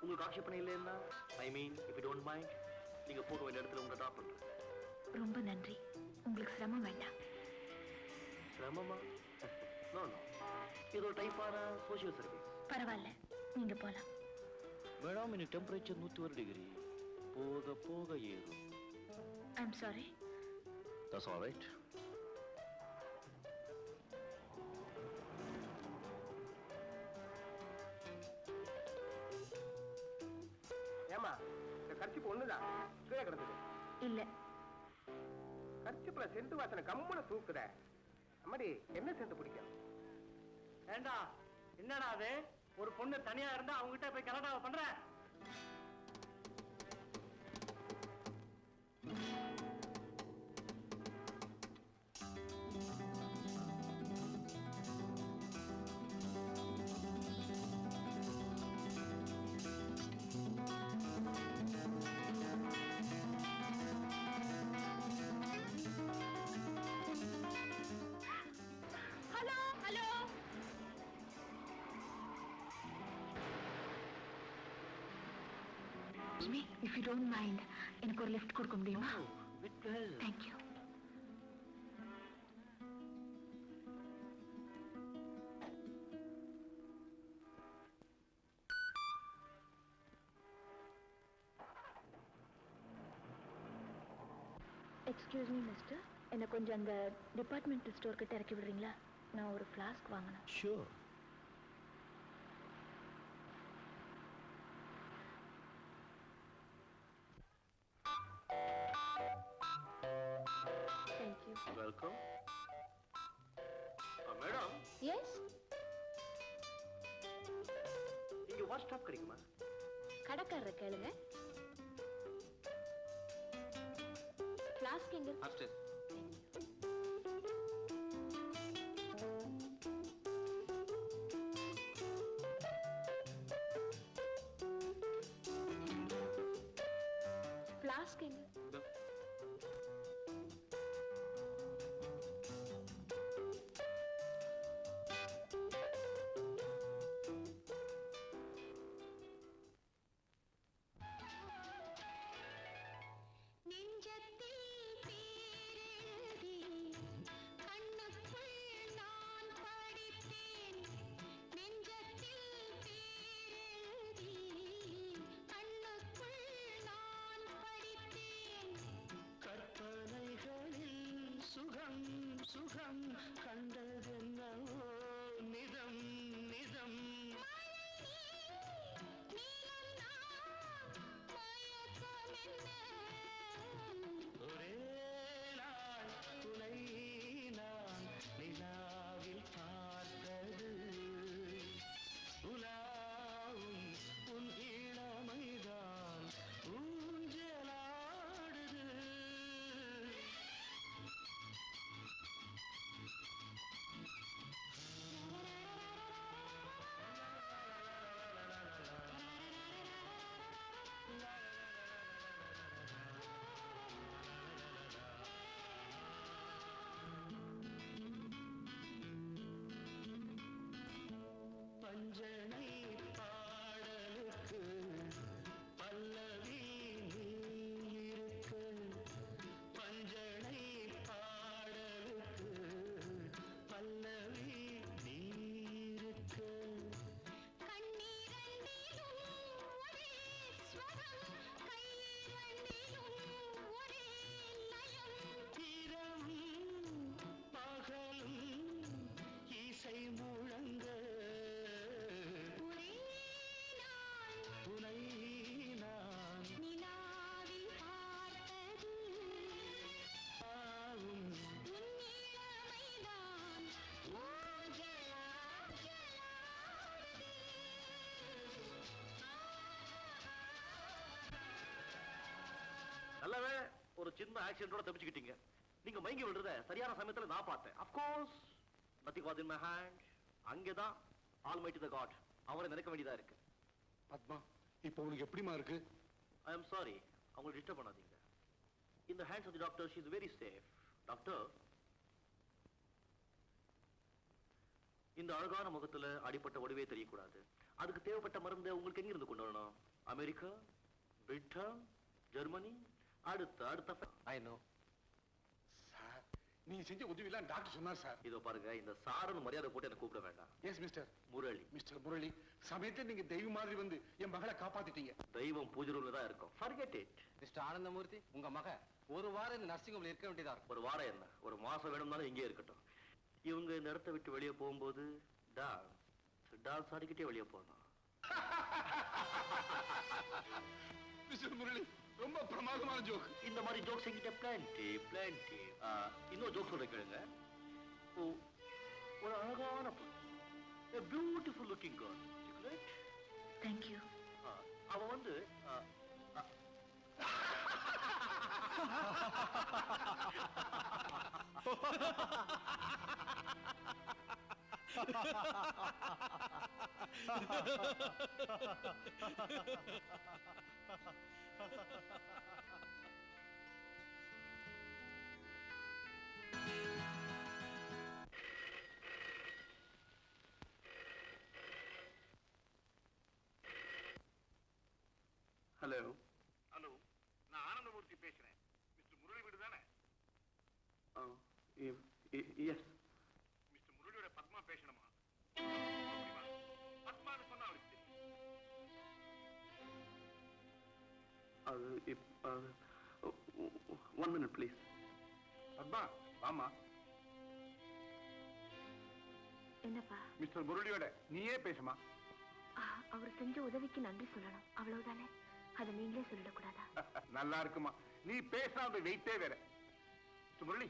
உங்களுக்கு ஆட்சேபணம் இல்லைன்னா I mean if you don't mind நீங்க போக வேண்டிய இடத்துல உங்களை ட்ராப் பண்றேன். ரொம்ப நன்றி. உங்களுக்கு சிரமம் வேண்டாம். சிரமமா? நோ நோ, இது ஒரு டைப்பான சோஷியல் சர்வீஸ். பரவாயில்ல, நீங்க போலாம். மேடம் இன்னைக்கு டெம்பரேச்சர் 101 டிகிரி, போக போக ஏறும். I'm sorry. That's all right. ஏமா இந்த கர்ச்சிப்பு ஒண்ணுதான் கீழே கிடந்தது இல்ல. கர்ச்சிப்புல செண்டு வாசனை கம்முன தூக்குத. அம்மாடி என்ன செண்டு பிடிக்கும்? ஏண்டா என்னடா அது? ஒரு பொண்ணு தனியா இருந்தா அவங்க கிட்ட போய் கலடாவை பண்ற? If you don't mind, எனக்கு ஒரு லிஃப்ட் கொடுக்க முடியுமா? Thank you. Excuse me, mister. என்ன கொஞ்சம் அந்த டிபார்ட்மெண்டல் ஸ்டோர் கிட்ட இறக்கி விடுறீங்களா? நான் ஒரு ஃப்ளாஸ்க் வாங்கணும். Sure. Thank you. Welcome. Madam. Yes. இங்க வாஷ் ஸ்டாப் கிடைக்குமா? கடைக்காரரை கேளுங்க. ஃப்ளாஸ்க் எங்க? Upstairs. ஃப்ளாஸ்க் எங்க? நல்லவே ஒரு சின்ன ஆக்சிடென்ட்டோட தப்பிச்சுக்கிட்டீங்க. நீங்க மயங்கி விடுறத சரியான சமயத்துல நான் பார்த்தேன். Of course, nothing was in my hand. அங்கதான் Almighty the God அவரை நினைக்க வேண்டியதா இருக்கு. பத்மா, இப்போ உங்களுக்கு எப்படிமா இருக்கு? I am sorry, அவங்களை டிஸ்டர்ப் பண்ணாதீங்க. In the hands of the doctor, she is very safe. Doctor, இந்த அழகான முகத்துல அடிப்பட்ட ஒடிவே தெரியக்கூடாது. அதுக்கு தேவைப்பட்ட மருந்தை உங்களுக்கு எங்க இருந்து கொண்டு வரணும்? அமெரிக்கா, பிரிட்டன், ஜெர்மனி, அடுத்த ஐ நோ. சார் நீங்க செஞ்ச உதவியெல்லாம் டாக்டர் சொன்னார் சார். இதோ பாருங்க, இந்த சாரன் மரியாதை போட்டு என்ன கூப்பிட வேண்டாம். S mister. Murali. Mister Murali, சமயத்தை நீங்க தெய்வம் மாதிரி வந்து என் மகளை காப்பாத்திட்டீங்க. தெய்வம் பூஜை ரூம்ல தான் இருக்கும். Forget it. மிஸ்டர் ஆனந்தமூர்த்தி, உங்க மக ஒரு வாரம் இந்த நர்சிங் ஹோம்ல இருக்க வேண்டியதா இருக்கும். ஒரு வாரம் என்ன, ஒரு மாசம் வேணும்னாலும் இங்கே இருக்கட்டும். இவங்க இந்த இடத்தை விட்டு வெளியே போகும்போது டான்ஸ் ஆடிக்கிட்டே வெளியே போகணும். மிஸ்டர் முரளி, ரொம்ப பிரமாதமான ஜோக். இந்த மாதிரி ஜோக்ஸ் எங்கிட்ட பிளான்டி. இன்னொரு ஜோக் சொல்ற கேளுங்க. ஒரு அழகான பியூட்டிஃபுல் லுக்கிங் கேர்ள். தேங்க்யூ. அவ வந்து ஹலோ. ஹலோ, நான் ஆனந்தமூர்த்தி பேசுறேன். மிஸ்டர் முரளி வீடு தானே? எஸ். மிஸ்டர் முரளியோட பத்மா பேசணுமா? பத்மான்னு சொன்னா அவருக்கு தெரியும். அது 1 minute ப்ளீஸ். பத்மா வாமா. என்னப்பா? மிஸ்டர் முரளியோட நீயே பேசுமா. அவர் செஞ்ச உதவிக்கு நன்றி சொல்லணும், அவ்வளவுதானே? அதை நீங்களே சொல்லிடக்கூடாதா? நல்லா இருக்குமா, நீ பேசுனா அந்த வெயிட்டே வேற. மிஸ்டர் முரளி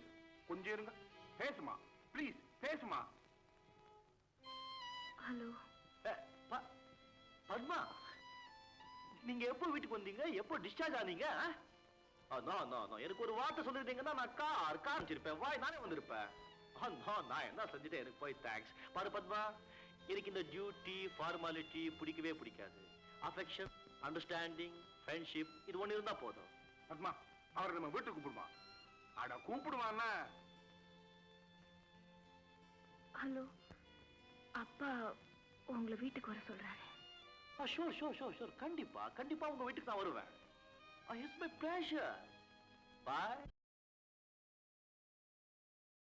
கொஞ்சம் இருங்க, பேசுமா ப்ளீஸ், பேசுமா. ஹலோ. பத்மா, நீங்க எப்போ வீட்டுக்கு வந்தீங்க? எப்போ டிஸ்சார்ஜ் ஆனீங்க? எனக்கு ஒரு வார்த்தை சொல்லிருந்தீங்கன்னா நான் கார் வச்சிருப்பேன், வாய் நானே வந்திருப்பேன். நான் என்ன செஞ்சுட்டேன், எனக்கு போய் தேங்க்ஸ். பாரு பத்மா, எனக்கு இந்த டியூட்டி ஃபார்மாலிட்டி பிடிக்கவே பிடிக்காது. அஃபெக்ஷன், அண்டர்ஸ்டாண்டிங், ஃப்ரெண்ட்ஷிப், இது ஒண்ணு இருந்தா போதும். பத்மா, அவரை நம்ம வீட்டுக்கு கூப்பிடுமா? அட கூப்பிடுவான்னா. ஹலோ, அப்பா உங்களை வீட்டுக்கு வர சொல்றாரு. ஷூர். கண்டிப்பா உங்க வீட்டுக்கு நான் வருவேன். It's my pleasure. Bye.